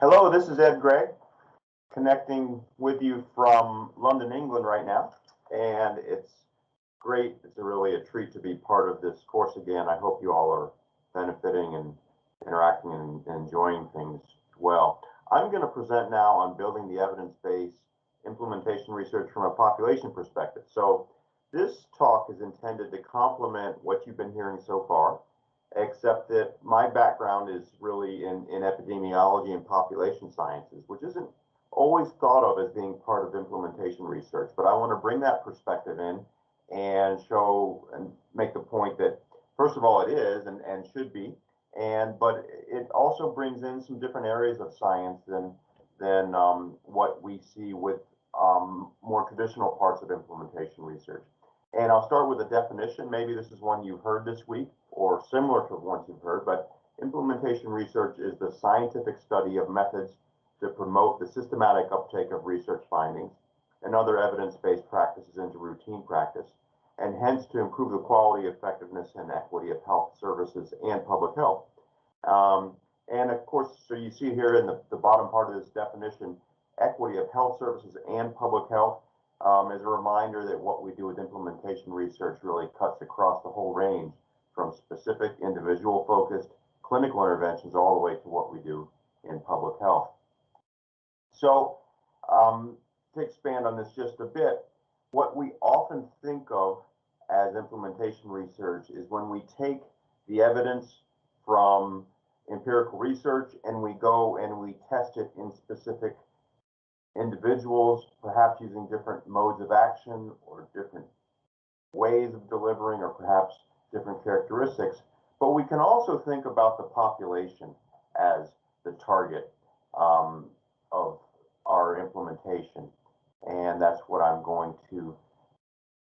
Hello, this is Gregg, connecting with you from London, England right now. And it's great, it's really a treat to be part of this course again. I hope you all are benefiting and interacting and enjoying things well. I'm going to present now on building the evidence-based implementation research from a population perspective. So this talk is intended to complement what you've been hearing so far, except that my background is really in epidemiology and population sciences, which isn't always thought of as being part of implementation research. But I want to bring that perspective in and show and make the point that, first of all, it is and should be, but it also brings in some different areas of science than what we see with more traditional parts of implementation research. And I'll start with a definition. Maybe this is one you've heard this week or similar to ones you've heard, but implementation research is the scientific study of methods to promote the systematic uptake of research findings and other evidence-based practices into routine practice, and hence to improve the quality, effectiveness, and equity of health services and public health. And of course, so you see here in the bottom part of this definition, equity of health services and public health. As a reminder that what we do with implementation research really cuts across the whole range, from specific individual focused clinical interventions all the way to what we do in public health. So to expand on this just a bit, what we often think of as implementation research is when we take the evidence from empirical research and we go and we test it in specific individuals, perhaps using different modes of action or different ways of delivering or perhaps different characteristics. But we can also think about the population as the target of our implementation. And that's what I'm going to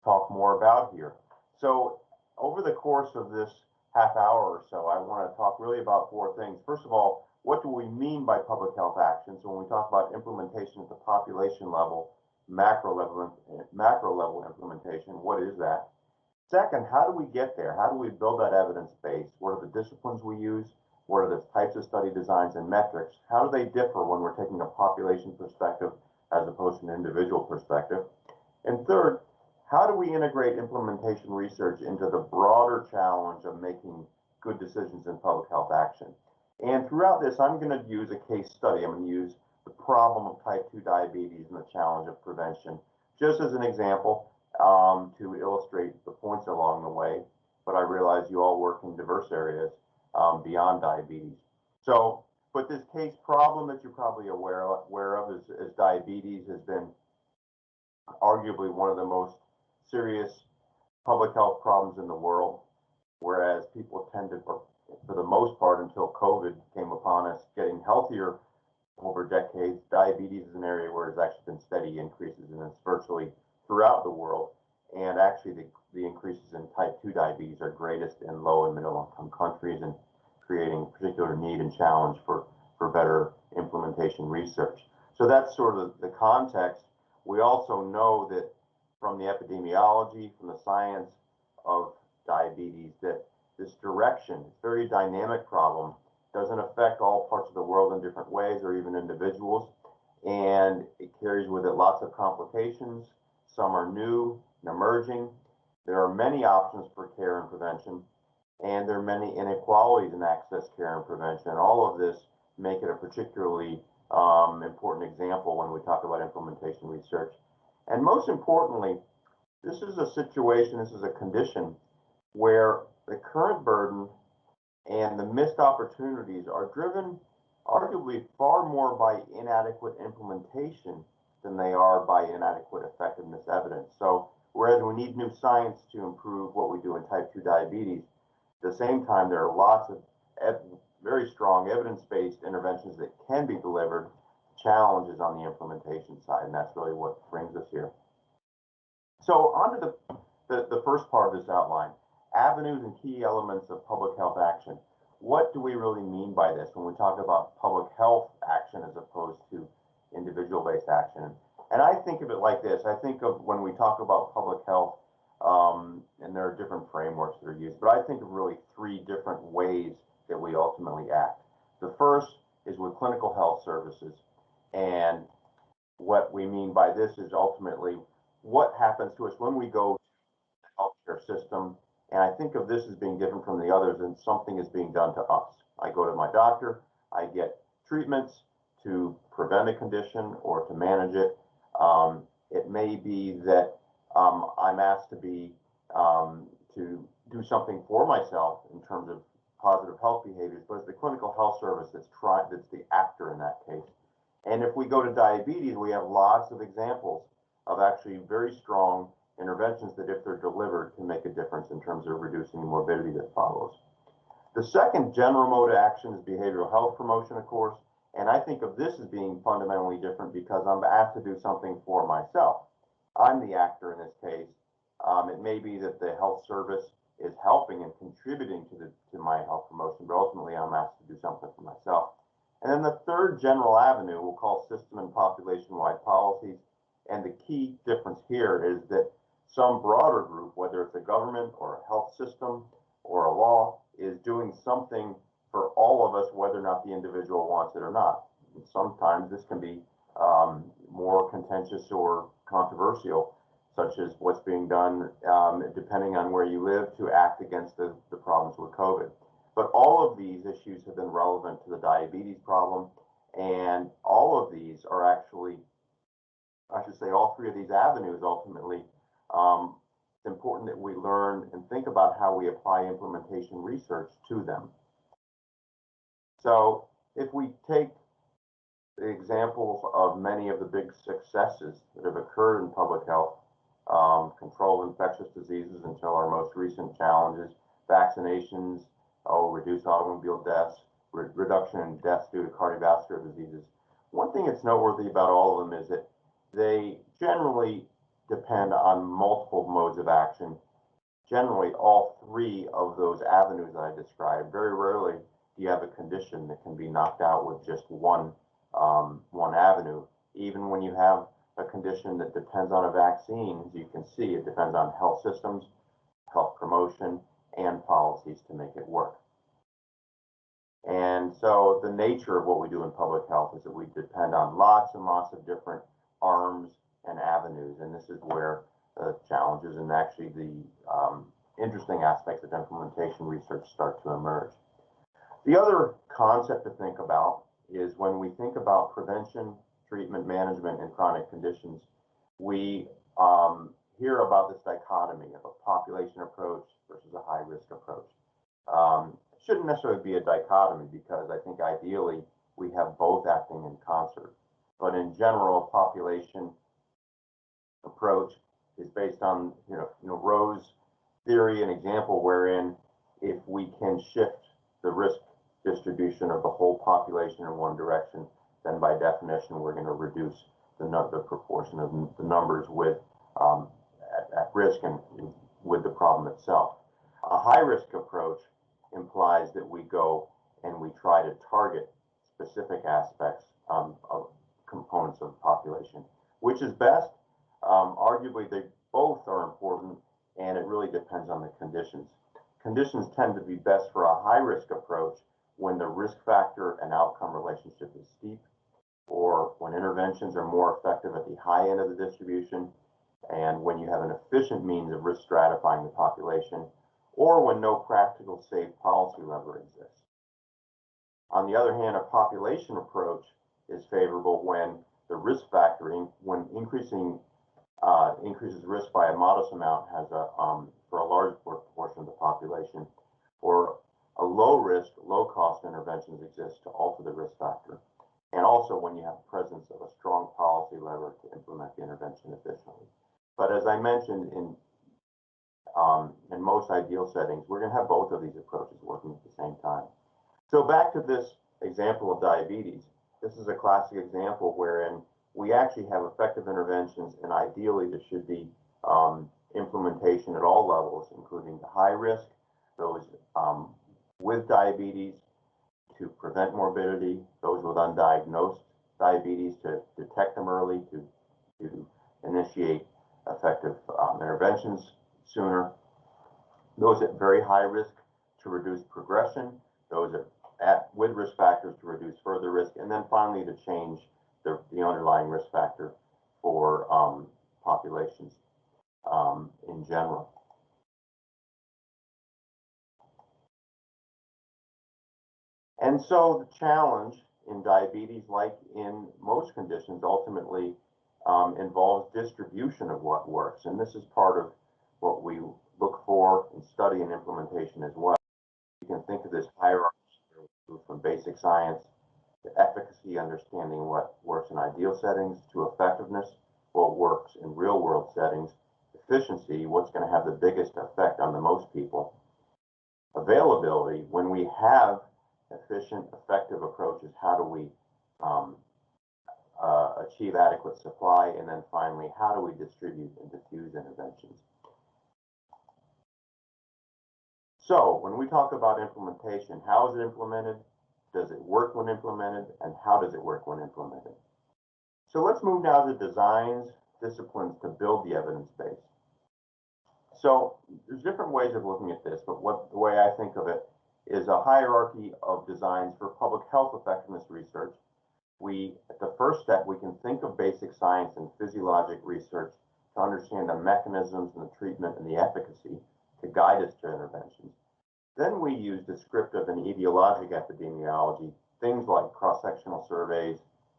talk more about here. So over the course of this half hour or so, I want to talk really about four things. First of all, what do we mean by public health actions? When we talk about implementation at the population level, macro level implementation, what is that? Second, how do we get there? How do we build that evidence base? What are the disciplines we use? What are the types of study designs and metrics? How do they differ when we're taking a population perspective as opposed to an individual perspective? And third, how do we integrate implementation research into the broader challenge of making good decisions in public health action? And throughout this, I'm going to use a case study. I'm going to use the problem of type 2 diabetes and the challenge of prevention, just as an example to illustrate the points along the way. But I realize you all work in diverse areas beyond diabetes. So, but this case problem that you're probably aware of is diabetes has been arguably one of the most serious public health problems in the world, whereas people tend to, for the most part, until COVID came upon us, getting healthier over decades. Diabetes is an area where there's actually been steady increases, and it's virtually throughout the world. And actually, the increases in type 2 diabetes are greatest in low and middle income countries, and creating particular need and challenge for better implementation research. So that's sort of the context. We also know that from the epidemiology, from the science of diabetes, that this direction, this very dynamic problem, doesn't affect all parts of the world in different ways or even individuals. And it carries with it lots of complications. Some are new and emerging. There are many options for care and prevention, and there are many inequalities in access, care, and prevention. And all of this make it a particularly important example when we talk about implementation research. And most importantly, this is a situation, this is a condition where the current burden and the missed opportunities are driven arguably far more by inadequate implementation than they are by inadequate effectiveness evidence. So whereas we need new science to improve what we do in type 2 diabetes, at the same time, there are lots of very strong evidence-based interventions that can be delivered. Challenges on the implementation side, and that's really what brings us here. So on to the first part of this outline, avenues and key elements of public health action. What do we really mean by this when we talk about public health action as opposed to individual-based action? And I think of it like this. I think of when we talk about public health, and there are different frameworks that are used, but I think of really three different ways that we ultimately act. The first is with clinical health services. And what we mean by this is ultimately what happens to us when we go to the healthcare system. And I think of this as being different from the others, and something is being done to us. I go to my doctor, I get treatments to prevent a condition or to manage it. It may be that I'm asked to to do something for myself in terms of positive health behaviors, but it's the clinical health service that's the actor in that case. And if we go to diabetes, we have lots of examples of actually very strong interventions that, if they're delivered, can make a difference in terms of reducing the morbidity that follows. The second general mode of action is behavioral health promotion, of course, and I think of this as being fundamentally different because I'm asked to do something for myself. I'm the actor in this case. It may be that the health service is helping and contributing to my health promotion, but ultimately I'm asked to do something for myself. And then the third general avenue we'll call system and population-wide policies. And the key difference here is that some broader group, whether it's a government or a health system or a law, is doing something for all of us, whether or not the individual wants it or not. And sometimes this can be more contentious or controversial, such as what's being done, depending on where you live, to act against the problems with COVID. But all of these issues have been relevant to the diabetes problem, and all of these are actually, I should say, all three of these avenues ultimately, it's important that we learn and think about how we apply implementation research to them. So if we take the examples of many of the big successes that have occurred in public health, control infectious diseases until our most recent challenges, vaccinations, reduce automobile deaths, reduction in deaths due to cardiovascular diseases. One thing that's noteworthy about all of them is that they generally depend on multiple modes of action. Generally, all three of those avenues that I described. Very rarely do you have a condition that can be knocked out with just one avenue. Even when you have a condition that depends on a vaccine, as you can see, it depends on health systems, health promotion, and policies to make it work. And so the nature of what we do in public health is that we depend on lots and lots of different arms and avenues, and this is where the challenges and actually the interesting aspects of implementation research start to emerge. The other concept to think about is when we think about prevention, treatment, management, and chronic conditions, we hear about this dichotomy of a population approach versus a high-risk approach. It shouldn't necessarily be a dichotomy because I think ideally we have both acting in concert. But in general, a population approach is based on Rowe's theory, an example wherein if we can shift the risk distribution of the whole population in one direction, then by definition we're going to reduce the proportion of the numbers with at risk and with the problem itself. A high-risk approach implies that we go and we try to target specific aspects of components of the population. Which is best? Arguably, they both are important, and it really depends on the conditions. Conditions tend to be best for a high-risk approach when the risk factor and outcome relationship is steep, or when interventions are more effective at the high end of the distribution, and when you have an efficient means of risk stratifying the population, or when no practical safe policy lever exists. On the other hand, a population approach is favorable when the risk factoring, when increases risk by a modest amount, has for a large portion of the population, or a low risk, low cost interventions exist to alter the risk factor. And also when you have the presence of a strong policy lever to implement the intervention efficiently. But as I mentioned, in most ideal settings, we're going to have both of these approaches working at the same time. So back to this example of diabetes. This is a classic example wherein we actually have effective interventions, and ideally there should be implementation at all levels, including the high risk, those with diabetes to prevent morbidity, those with undiagnosed diabetes to detect them early, to initiate effective interventions sooner, those at very high risk to reduce progression, those at with risk factors to reduce further risk, and then finally to change the underlying risk factor for populations in general. And so the challenge in diabetes, like in most conditions, ultimately involves distribution of what works. And this is part of what we look for in study and implementation as well. You can think of this hierarchy from basic science to efficacy, understanding what works in ideal settings, to effectiveness, what works in real world settings, efficiency, what's going to have the biggest effect on the most people, availability, when we have efficient, effective approaches, how do we achieve adequate supply, and then finally, how do we distribute and diffuse interventions? So when we talk about implementation, how is it implemented? Does it work when implemented? And how does it work when implemented? So let's move now to designs, disciplines to build the evidence base. So there's different ways of looking at this, but the way I think of it is a hierarchy of designs for public health effectiveness research. At the first step, we can think of basic science and physiologic research to understand the mechanisms and the treatment and the efficacy to guide us to interventions. Then we use descriptive and etiologic epidemiology, things like cross-sectional surveys,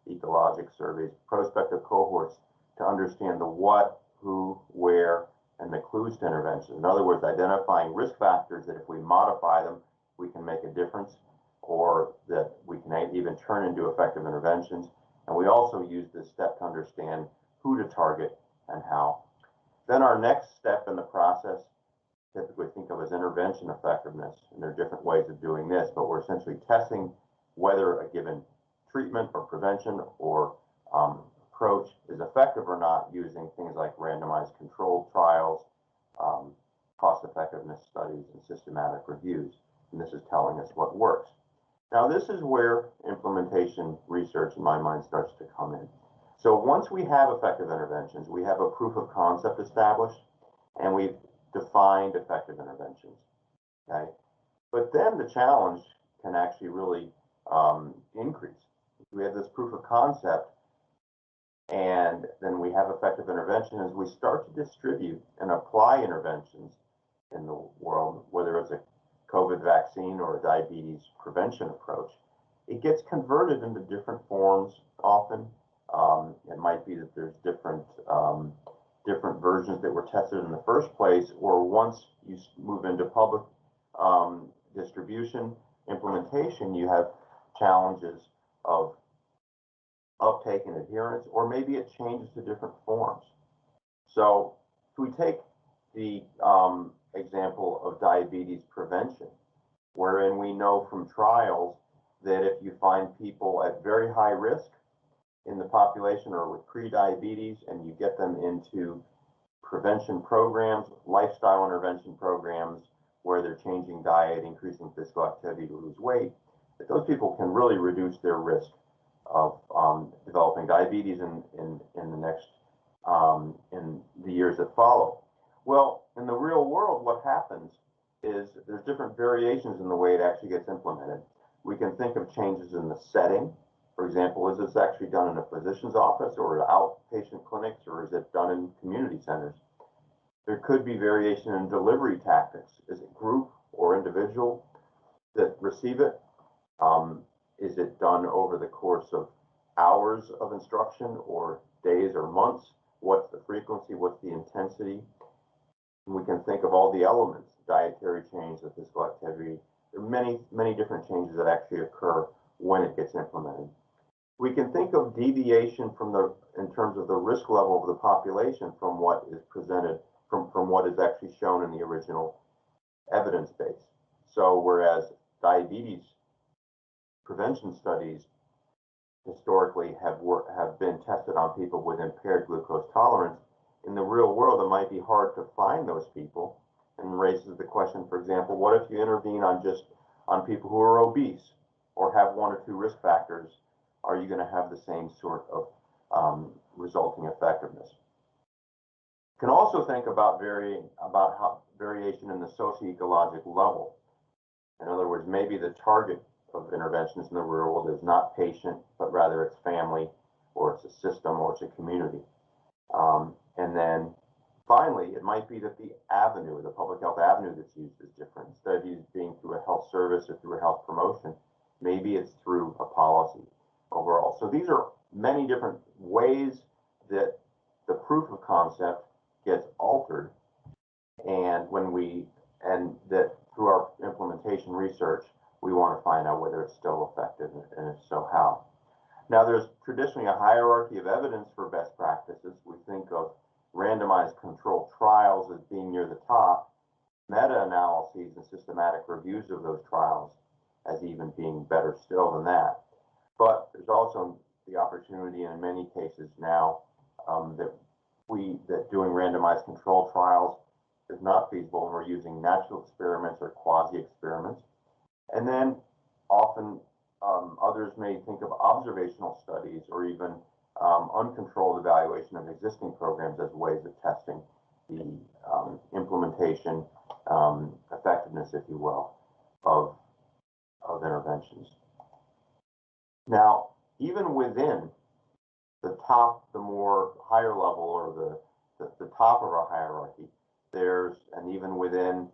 ecologic surveys, prospective cohorts, to understand the what, who, where, and the clues to intervention. In other words, identifying risk factors that if we modify them, we can make a difference, or that we can even turn into effective interventions. And we also use this step to understand who to target and how. Then our next step in the process, typically think of as intervention effectiveness, and there are different ways of doing this, but we're essentially testing whether a given treatment or prevention or approach is effective or not, using things like randomized controlled trials, cost effectiveness studies, and systematic reviews. And this is telling us what works. Now, this is where implementation research, in my mind, starts to come in. So once we have effective interventions, we have a proof of concept established, and we've defined effective interventions, okay? But then the challenge can actually really increase. We have this proof of concept, and then we have effective intervention. As we start to distribute and apply interventions in the world, whether it's a COVID vaccine or a diabetes prevention approach, it gets converted into different forms often. It might be that there's different versions that were tested in the first place, or once you move into public distribution, implementation, you have challenges of uptake and adherence, or maybe it changes to different forms. So if we take the example of diabetes prevention, wherein we know from trials that if you find people at very high risk in the population or with pre-diabetes and you get them into prevention programs, lifestyle intervention programs, where they're changing diet, increasing physical activity to lose weight, that those people can really reduce their risk of developing diabetes in the years that follow. Well, in the real world, what happens is there's different variations in the way it actually gets implemented. We can think of changes in the setting. For example, is this actually done in a physician's office or outpatient clinics, or is it done in community centers? There could be variation in delivery tactics. Is it group or individual that receive it? Is it done over the course of hours of instruction or days or months? What's the frequency? What's the intensity? And we can think of all the elements, dietary change, the physical activity. There are many, many different changes that actually occur when it gets implemented. We can think of deviation in terms of the risk level of the population from what is presented, from what is actually shown in the original evidence base. So whereas diabetes prevention studies historically have been tested on people with impaired glucose tolerance, in the real world, it might be hard to find those people, and raises the question, for example, what if you intervene on people who are obese or have one or two risk factors? Are you going to have the same sort of resulting effectiveness? You can also think about how variation in the socio-ecologic level. In other words, maybe the target of interventions in the real world is not patient, but rather it's family, or it's a system, or it's a community. And then finally, it might be that the avenue, the public health avenue that's used is different. Instead of being through a health service or through a health promotion, maybe it's through a policy overall. So these are many different ways that the proof of concept gets altered, and that through our implementation research, we want to find out whether it's still effective, and if so, how. Now, there's traditionally a hierarchy of evidence for best practices. We think of randomized controlled trials as being near the top, meta-analyses and systematic reviews of those trials as even being better still than that. But there's also the opportunity in many cases now that doing randomized controlled trials is not feasible, and we're using natural experiments or quasi-experiments. And then often others may think of observational studies or even uncontrolled evaluation of existing programs as ways of testing the implementation effectiveness, if you will, of interventions. Now, even within the top, the more higher level, or the top of our hierarchy, and even within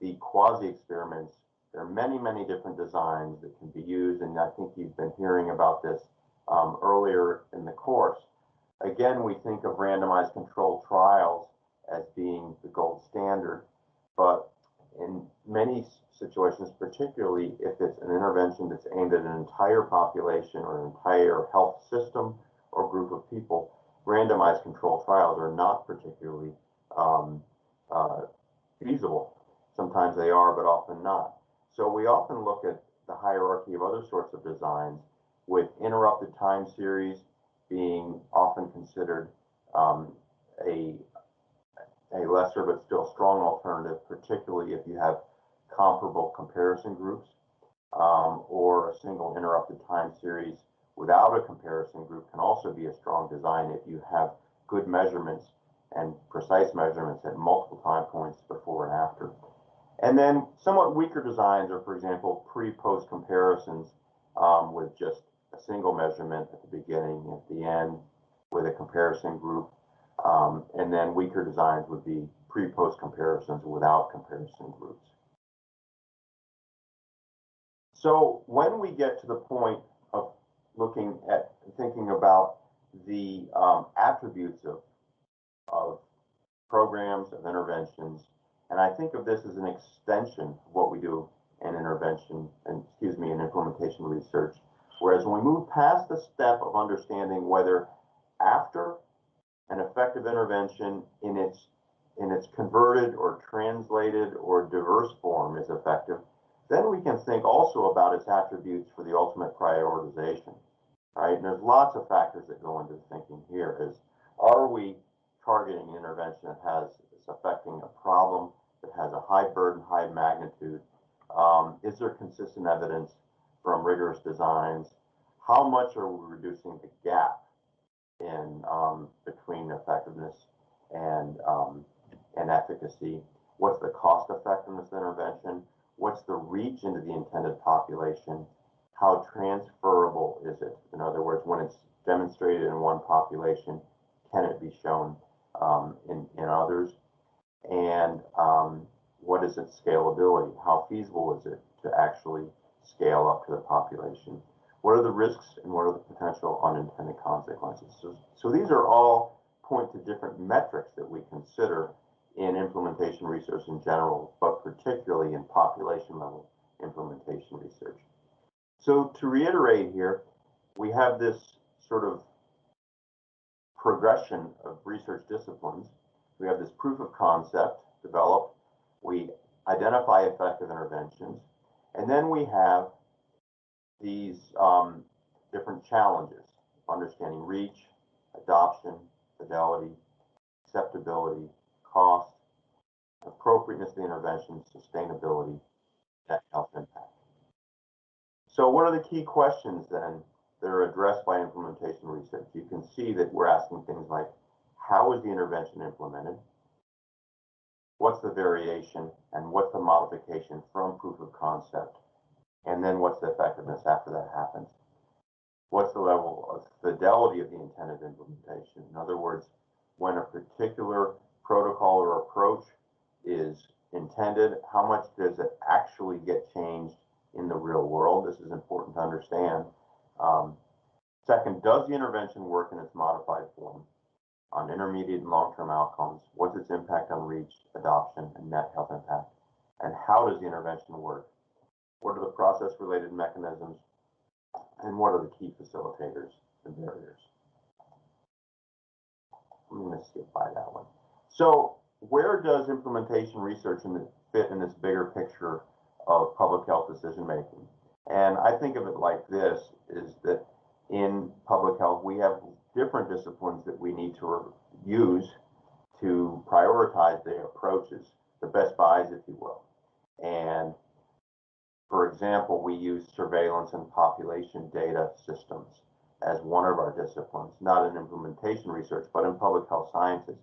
the quasi-experiments, there are many, many different designs that can be used, and I think you've been hearing about this earlier in the course. Again, we think of randomized controlled trials as being the gold standard, but in many situations, particularly if it's an intervention that's aimed at an entire population or an entire health system or group of people, randomized controlled trials are not particularly feasible. Sometimes they are, but often not. So we often look at the hierarchy of other sorts of designs, with interrupted time series being often considered a lesser but still strong alternative, particularly if you have comparable comparison groups, or a single interrupted time series without a comparison group can also be a strong design if you have good measurements and precise measurements at multiple time points before and after. And then somewhat weaker designs are, for example, pre-post comparisons with just a single measurement at the beginning and at the end with a comparison group. And then weaker designs would be pre-post comparisons without comparison groups. So when we get to the point of looking at thinking about the attributes of programs, of interventions, and I think of this as an extension of what we do in in implementation research. Whereas when we move past the step of understanding whether after an effective intervention in its converted or translated or diverse form is effective, then we can think also about its attributes for the ultimate prioritization, right? And there's lots of factors that go into thinking here. Are we targeting an intervention that is affecting a problem that has a high burden, high magnitude? Is there consistent evidence from rigorous designs? How much are we reducing the gap in between effectiveness and efficacy? What's the cost effectiveness of intervention? What's the reach into the intended population? How transferable is it? In other words, when it's demonstrated in one population, can it be shown in others? And what is its scalability? How feasible is it to actually scale up to the population? What are the risks and what are the potential unintended consequences? So these are all point to different metrics that we consider in implementation research in general, but particularly in population level implementation research. So to reiterate here, we have this sort of progression of research disciplines. We have this proof of concept developed. We identify effective interventions. And then we have these different challenges: understanding reach, adoption, fidelity, acceptability, cost, appropriateness of the intervention, sustainability, and health impact. So what are the key questions then that are addressed by implementation research? You can see that we're asking things like, how is the intervention implemented? What's the variation, and what's the modification from proof of concept And then what's the effectiveness after that happens? What's the level of fidelity of the intended implementation? In other words, when a particular protocol or approach is intended, how much does it actually get changed in the real world? This is important to understand. Second, does the intervention work in its modified form on intermediate and long-term outcomes? What's its impact on reach, adoption, and net health impact? And how does the intervention work? What are the process-related mechanisms? And what are the key facilitators and barriers? I'm going to skip by that one. So where does implementation research fit in this bigger picture of public health decision making? And I think of it like this, is that in public health, we have different disciplines that we need to use to prioritize the approaches, the best buys, if you will. And for example, we use surveillance and population data systems as one of our disciplines, not in implementation research, but in public health sciences.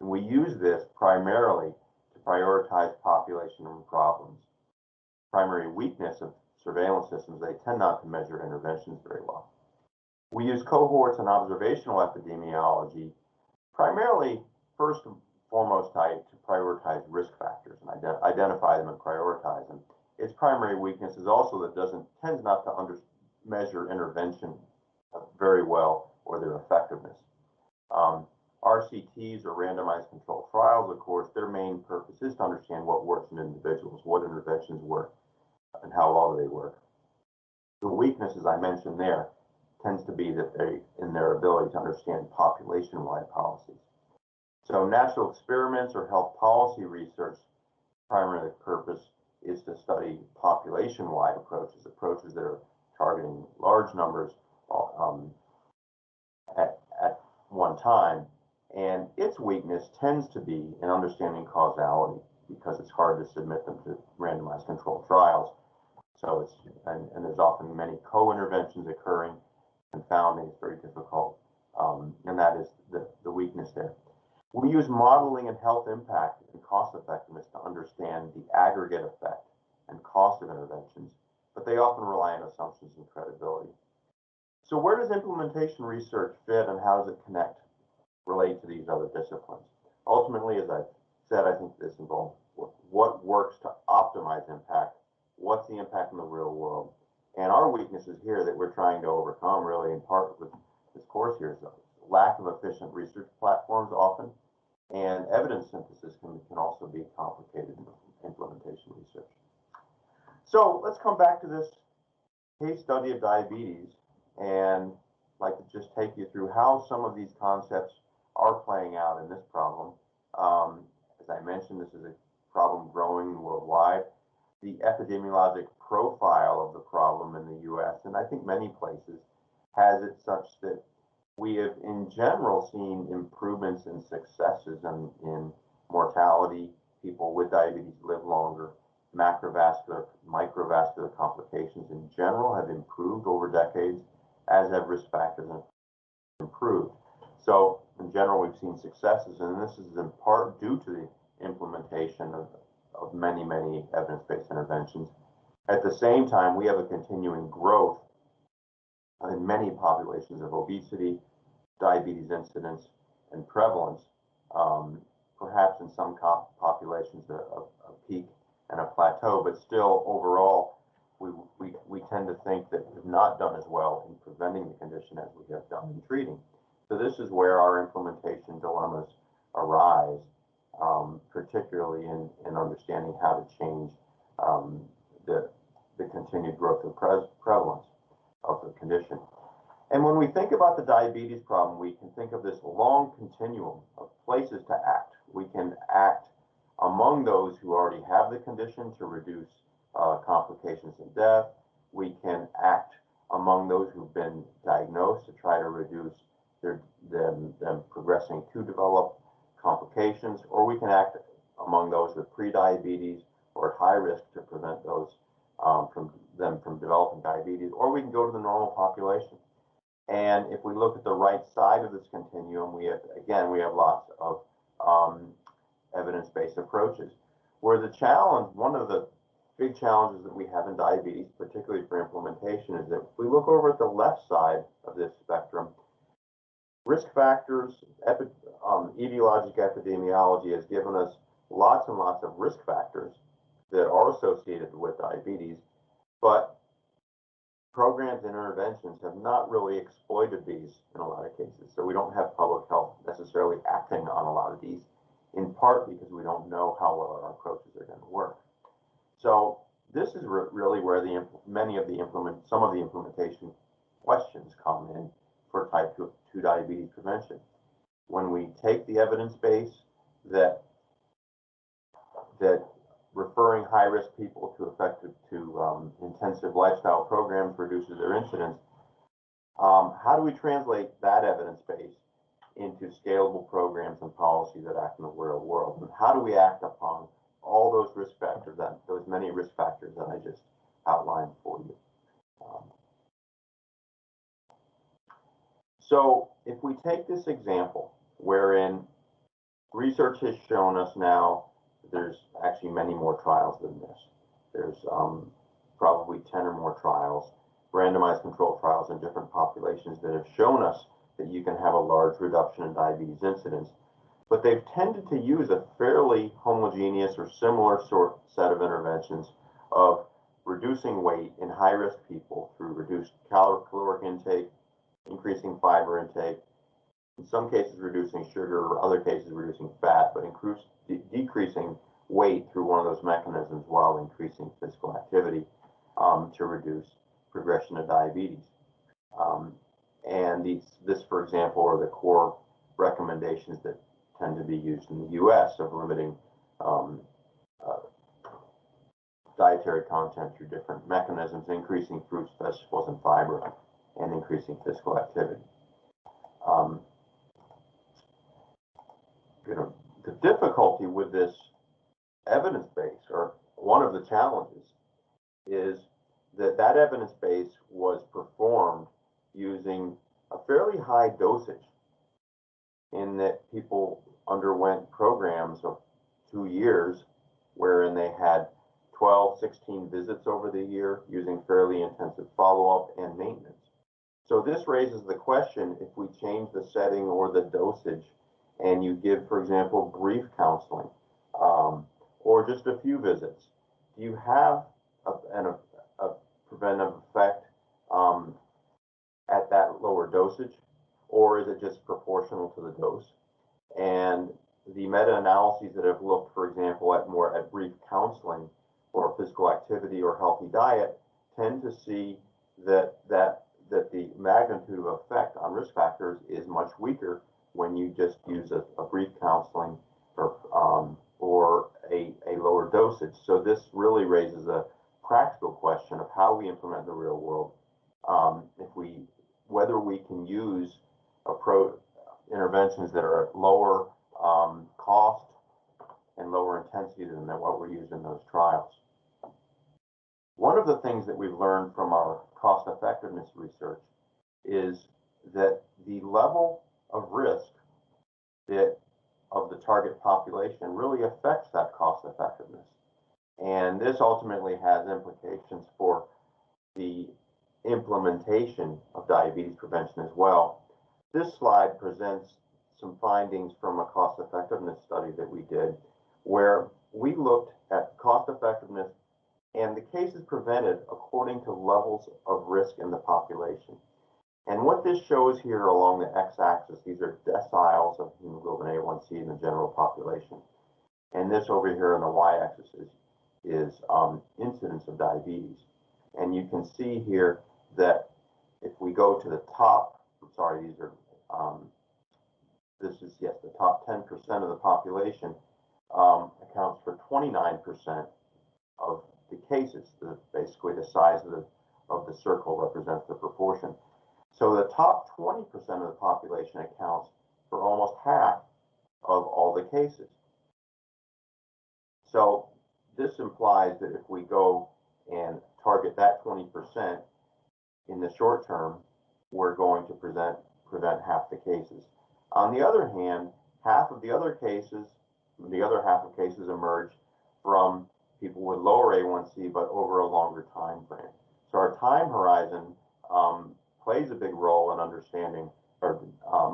And we use this primarily to prioritize population problems. Primary weakness of surveillance systems, they tend not to measure interventions very well. We use cohorts and observational epidemiology, primarily first and foremost to prioritize risk factors and identify them and prioritize them. Its primary weakness is also that tends not to measure intervention very well or their effectiveness. RCTs or randomized controlled trials, of course, their main purpose is to understand what works in individuals, what interventions work, and how well do they work. The weakness, as I mentioned there, tends to be that in their ability to understand population-wide policies. So natural experiments or health policy research, primary purpose is to study population-wide approaches that are targeting large numbers at one time. And its weakness tends to be in understanding causality, because it's hard to submit them to randomized controlled trials. So and there's often many co-interventions occurring, and confounding is very difficult, and that is the weakness there. We use modeling and health impact and cost effectiveness to understand the aggregate effect and cost of interventions, but they often rely on assumptions and credibility. So where does implementation research fit, and how does it relate to these other disciplines? Ultimately, as I've said, I think this involves what works to optimize impact, what's the impact in the real world, and our weaknesses here that we're trying to overcome, really in part with this course here, is lack of efficient research platforms often, and evidence synthesis can also be complicated in implementation research. So let's come back to this case study of diabetes, and I'd like to just take you through how some of these concepts are playing out in this problem. As I mentioned, this is a problem growing worldwide. The epidemiologic profile of the problem in the US, and I think many places, has it such that we have in general seen improvements and successes in mortality. People with diabetes live longer. Macrovascular, microvascular complications in general have improved over decades, as have risk factors improved. So in general, we've seen successes, and this is in part due to the implementation of many evidence-based interventions. At the same time, we have a continuing growth in many populations of obesity, diabetes incidence, and prevalence, perhaps in some populations a peak and a plateau, but still overall, we tend to think that we've not done as well in preventing the condition as we have done in treating. So this is where our implementation dilemmas arise, particularly in understanding how to change the continued growth of prevalence of the condition. And when we think about the diabetes problem, we can think of this long continuum of places to act. We can act among those who already have the condition to reduce complications and death. We can act among those who've been diagnosed to try to reduce them progressing to develop complications, or we can act among those with pre-diabetes or at high risk to prevent those from developing diabetes, or we can go to the normal population. And if we look at the right side of this continuum, we have lots of evidence-based approaches, where the challenge, one of the big challenges that we have in diabetes, particularly for implementation, is that if we look over at the left side of this spectrum, risk factors, etiologic epidemiology has given us lots and lots of risk factors that are associated with diabetes, but programs and interventions have not really exploited these in a lot of cases. So we don't have public health necessarily acting on a lot of these, in part because we don't know how well our approaches are going to work. So this is really where some of the implementation questions come in for type 2 diabetes prevention. When we take the evidence base that referring high-risk people to intensive lifestyle programs reduces their incidence, how do we translate that evidence base into scalable programs and policy that act in the real world? And how do we act upon all those risk factors, those many risk factors that I just outlined for you? So if we take this example, wherein research has shown us now, there's actually many more trials than this. There's probably 10 or more trials, randomized controlled trials in different populations that have shown us that you can have a large reduction in diabetes incidence. But they've tended to use a fairly homogeneous or similar set of interventions of reducing weight in high-risk people through reduced caloric intake, increasing fiber intake, in some cases reducing sugar, or other cases reducing fat, but decreasing weight through one of those mechanisms while increasing physical activity to reduce progression of diabetes. And this, for example, are the core recommendations that tend to be used in the U.S. of limiting dietary content through different mechanisms, increasing fruits, vegetables, and fiber, and increasing physical activity. The difficulty with this evidence base, or one of the challenges, is that evidence base was performed using a fairly high dosage, in that people underwent programs of 2 years wherein they had 12, 16 visits over the year using fairly intensive follow-up and maintenance. So this raises the question, if we change the setting or the dosage and you give, for example, brief counseling or just a few visits, do you have a preventive effect at that lower dosage, or is it just proportional to the dose? And the meta-analyses that have looked, for example, at brief counseling or physical activity or healthy diet tend to see that the magnitude of effect on risk factors is much weaker when you just use a brief counseling or a lower dosage. So this really raises a practical question of how we implement in the real world, whether we can use interventions that are at lower cost and lower intensity than what were used in those trials. One of the things that we've learned from our cost effectiveness research is that the level of risk of the target population really affects that cost effectiveness. And this ultimately has implications for the implementation of diabetes prevention as well. This slide presents some findings from a cost effectiveness study that we did, where we looked at cost effectiveness and the cases prevented according to levels of risk in the population. And what this shows here along the x-axis, these are deciles of hemoglobin A1C in the general population. And this over here on the y-axis is incidence of diabetes. And you can see here that if we go to the top, the top 10% of the population accounts for 29% of the cases. Basically, the size of the circle represents the proportion. So the top 20% of the population accounts for almost half of all the cases. So this implies that if we go and target that 20% in the short term, we're going to prevent half the cases. On the other hand, the other half of cases emerge from people with lower A1C, but over a longer time frame. So our time horizon plays a big role in understanding or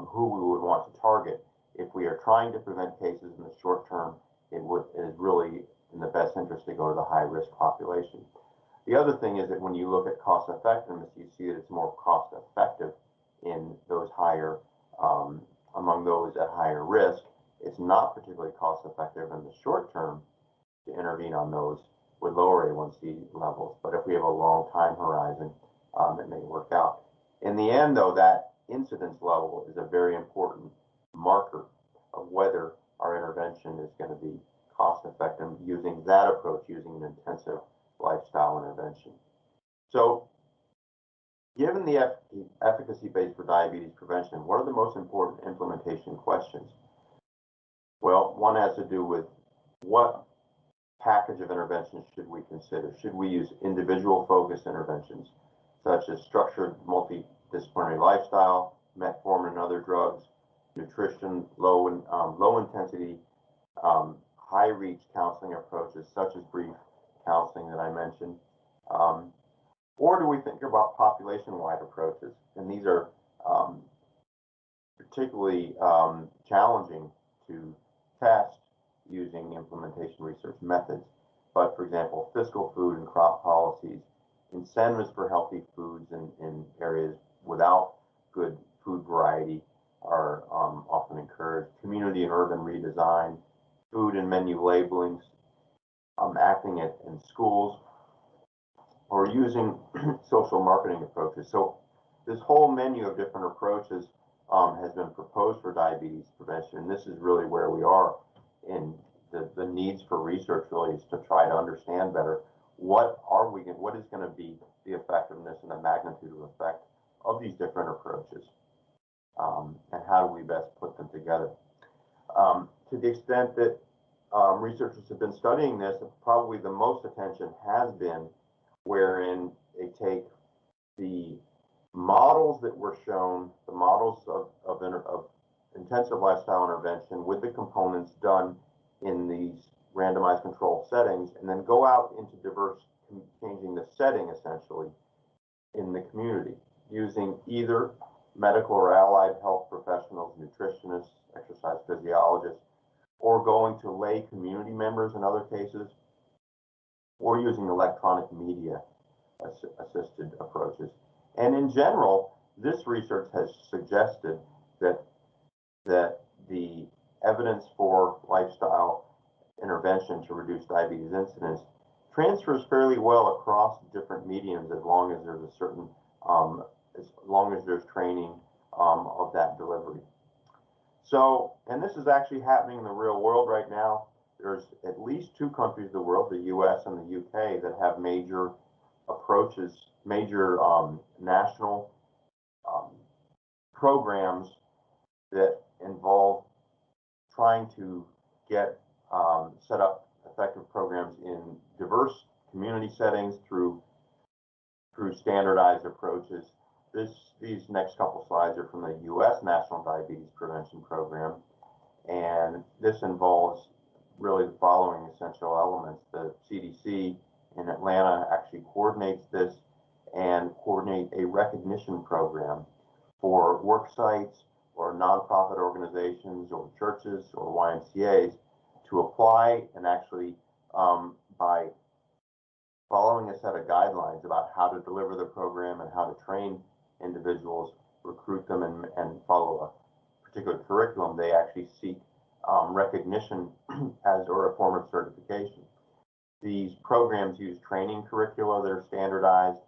who we would want to target. If we are trying to prevent cases in the short term, it is really in the best interest to go to the high risk population. The other thing is that when you look at cost effectiveness, you see that it's more cost effective in those higher, among those at higher risk. It's not particularly cost effective in the short term to intervene on those with lower A1C levels. But if we have a long time horizon, it may work out. In the end, though, that incidence level is a very important marker of whether our intervention is going to be cost effective using that approach, using an intensive lifestyle intervention. So, given the efficacy base for diabetes prevention, what are the most important implementation questions? Well, one has to do with what package of interventions should we consider? Should we use individual focused interventions, such as structured multidisciplinary lifestyle, metformin and other drugs, nutrition, low intensity, high reach counseling approaches, such as brief counseling that I mentioned? Or do we think about population-wide approaches? And these are particularly challenging to test using implementation research methods. But for example, fiscal food and crop policies, incentives for healthy foods in areas without good food variety are often encouraged. Community and urban redesign, food and menu labelings, acting in schools, or using social marketing approaches. So this whole menu of different approaches has been proposed for diabetes prevention, and this is really where we are in the needs for research. Really is to try to understand better what is going to be the effectiveness and the magnitude of effect of these different approaches, and how do we best put them together. To the extent that researchers have been studying this, probably the most attention has been wherein they take the models that were shown, the models of intensive lifestyle intervention with the components done in these randomized controlled settings, and then go out into changing the setting essentially in the community using either medical or allied health professionals, nutritionists, exercise physiologists, or going to lay community members in other cases, or using electronic media assisted approaches. And in general, this research has suggested that the evidence for lifestyle intervention to reduce diabetes incidence transfers fairly well across different mediums, as long as there's a certain, as long as there's training of that delivery. So, and this is actually happening in the real world right now. There's at least 2 countries in the world, the US and the UK, that have major approaches, major national programs that involve trying to get set up effective programs in diverse community settings through standardized approaches. These next couple slides are from the U.S. National Diabetes Prevention Program, and this involves really the following essential elements. The CDC in Atlanta actually coordinates this and coordinate a recognition program for work sites or nonprofit organizations or churches or YMCAs to apply, and actually by following a set of guidelines about how to deliver the program and how to train individuals, recruit them, and follow a particular curriculum, they actually seek recognition as or a form of certification. These programs use training curricula that are standardized.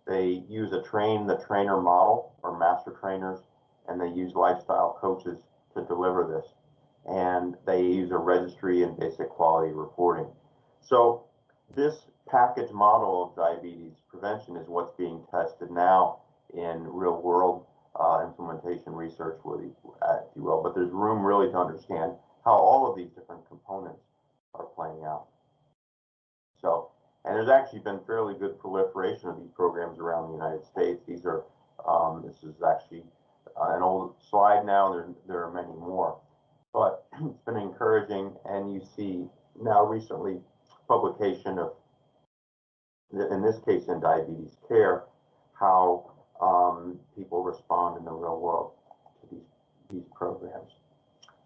They use a train-the-trainer model, or master trainers, and they use lifestyle coaches to deliver this. And they use a registry and basic quality reporting. So this package model of diabetes prevention is what's being tested now in real-world implementation research, if you will. But there's room really to understand how all of these different components are playing out. So, and there's actually been fairly good proliferation of these programs around the United States. These are, this is actually an old slide now, and there are many more. But it's been encouraging, and you see now recently publications publication of, in this case in diabetes care, how people respond in the real world to these programs.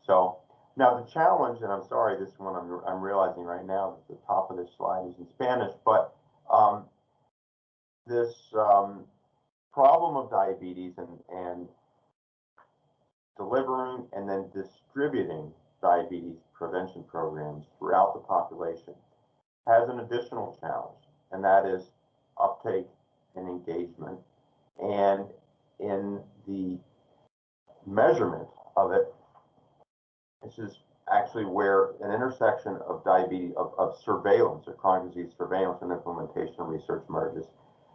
So now the challenge, and I'm sorry, this one I'm realizing right now that the top of this slide is in Spanish, but this problem of diabetes and delivering and then distributing diabetes prevention programs throughout the population has an additional challenge, and that is uptake and engagement. And in the measurement of it, this is actually where an intersection of diabetes, of surveillance, of chronic disease surveillance and implementation research merges.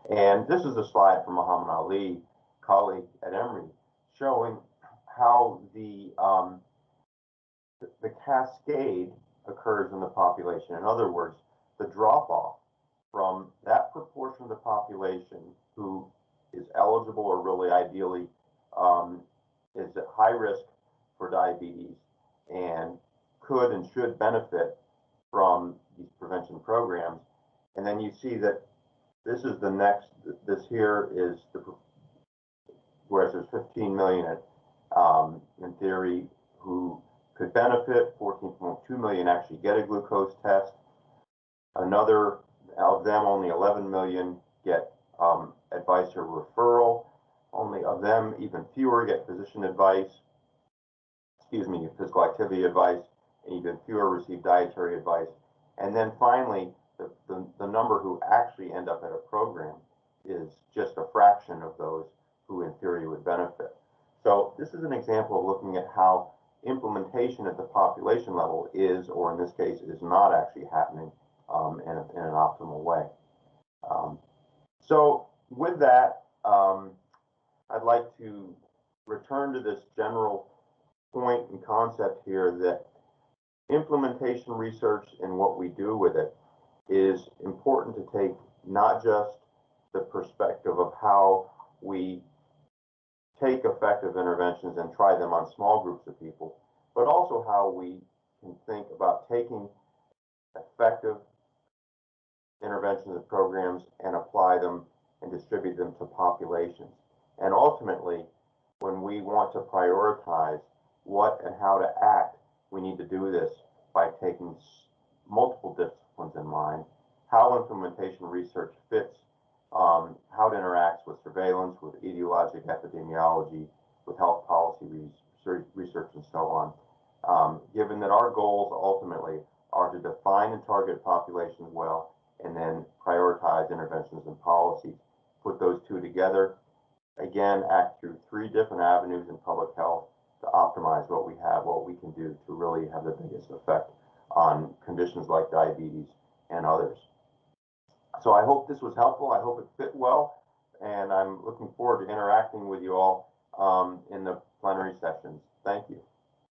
And this is a slide from Muhammad Ali, colleague at Emory, showing how the cascade occurs in the population. In other words, the drop-off from that proportion of the population who is eligible or really ideally is at high risk for diabetes and could and should benefit from these prevention programs. And then you see that this is the next, this here is the, whereas there's 15 million in theory who could benefit, 14.2 million actually get a glucose test. Another of them, only 11 million get advice or referral. Only of them, even fewer get physician advice, physical activity advice, and even fewer receive dietary advice. And then finally, the number who actually end up at a program is just a fraction of those who in theory would benefit. So this is an example of looking at how implementation at the population level is, or in this case, is not actually happening in an optimal way. So with that, I'd like to return to this general point and concept here that implementation research and what we do with it is important to take not just the perspective of how we take effective interventions and try them on small groups of people, but also how we can think about taking effective interventions and programs and apply them and distribute them to populations. And ultimately, when we want to prioritize what and how to act, we need to do this by taking multiple disciplines in mind, how implementation research fits, how it interacts with surveillance, with etiologic epidemiology, with health policy research, and so on. Given that our goals ultimately are to define and target populations well, and then prioritize interventions and policies, put those two together, again, act through three different avenues in public health to optimize what we have, what we can do to really have the biggest effect on conditions like diabetes and others. So I hope this was helpful. I hope it fit well, and I'm looking forward to interacting with you all in the plenary sessions. Thank you.